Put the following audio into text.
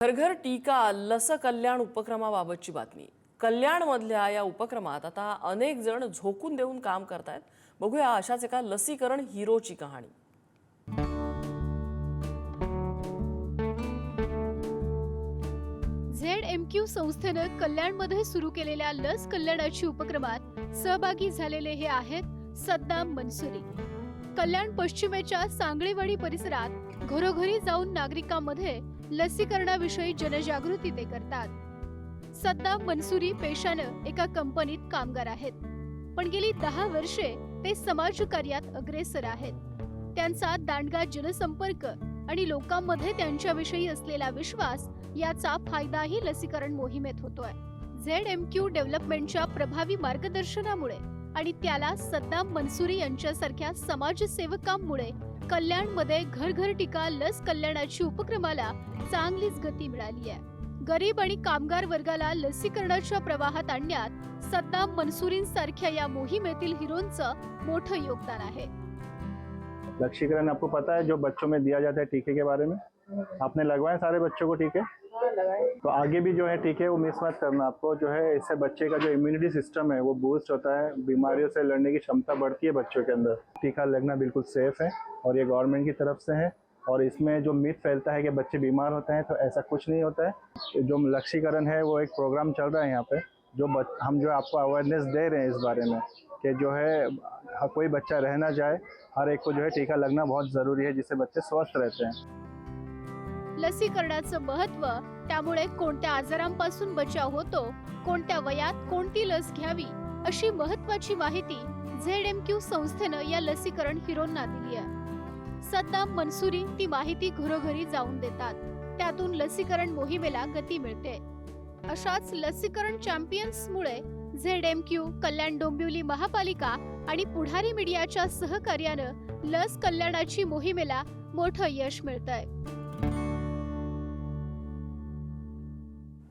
घर घर टीका लस कल्याण उपक्रमाबाबतची बातमी। कल्याणमधल्या या उपक्रमात आता अनेक जण झोकून देऊन काम करतायत। बघूया अशाच एका लसीकरण हिरोची कहाणी। ZMQ संस्थेनं कल्याणमध्ये सुरू केलेल्या लस कल्याणाची उपक्रमात सहभागी झालेले हे आहेत सद्दाम मनसुरी। कल्याण पश्चिमेच्या सांगळीवाडी परिसरात घरोघरी जाऊन नागरिकांमध्ये लसीकरणाविषयी जनजागृती ते करतात। सद्दाम मनसुरी पेशानं एका कंपनीत कामगार आहेत, पण गेली 10 वर्षे ते समाजकार्यात अग्रेसर आहेत। त्यांचा दांडगा जनसंपर्क आणि लोकांमध्ये त्यांच्याविषयी असलेला विश्वास याचा फायदाही लसीकरण मोहिमेत होतोय। ZMQ डेव्हलपमेंटच्या प्रभावी मार्गदर्शनामुळे आणि त्याला सद्दाम मनसुरी यांच्यासारख्या समाजसेवकांमुळे कल्याणमध्ये घर घर टीका लस कल्याणाची उपक्रमाला चांगलीच गती मिळाली आहे। गरीब आणि कामगार वर्गाला लसीकरणाच्या प्रवाहात आणण्यात सद्दाम मनसुरींसारख्या या मोहिमेतील हिरोंचं मोठं योगदान आहे। लसीकरण आपको पता है जो बच्चों में दिया जाता है टीके के बारे में? आपने लगवाए सारे बच्चों को टीके? तो आगे भी जो है टीके वो मिस मत करना। आपको जो है इससे बच्चे का जो इम्यूनिटी सिस्टम है वो बूस्ट होता है, बीमारियों से लड़ने की क्षमता बढ़ती है बच्चों के अंदर। टीका लगना बिल्कुल सेफ है और ये गवर्नमेंट की तरफ से है। और इसमें जो मिथ फैलता है कि बच्चे बीमार होते हैं, तो ऐसा कुछ नहीं होता है। जो लसीकरण है वो एक प्रोग्राम चल रहा है यहाँ पे, हम जो आपको अवेयरनेस दे रहे हैं इस बारे में कि जो है कोई बच्चा रह ना जाए, हर एक को जो है टीका लगना बहुत जरूरी है, जिससे बच्चे स्वस्थ रहते हैं। लसीकरणाचं महत्त्व, त्यामुळे कोणत्या आजारांपासून बचाव होतो, कोणत्या वयात कोणती लस घ्यावी अशी महत्त्वाची माहिती ZMQ संस्थेनं या लसीकरण हिरोंना दिली आहे। सद्दाम मनसुरी ती माहिती घरोघरी जाऊन देतात, त्यातून लसीकरण मोहिमेला गती मिळते। अशाच लसीकरण चॅम्पियन्समुळे ZMQ, कल्याण डोंबिवली महापालिका आणि पुढारी मीडियाच्या सहकार्यानं लस कल्याणाची मोहिमेला मोठं यश मिळतंय।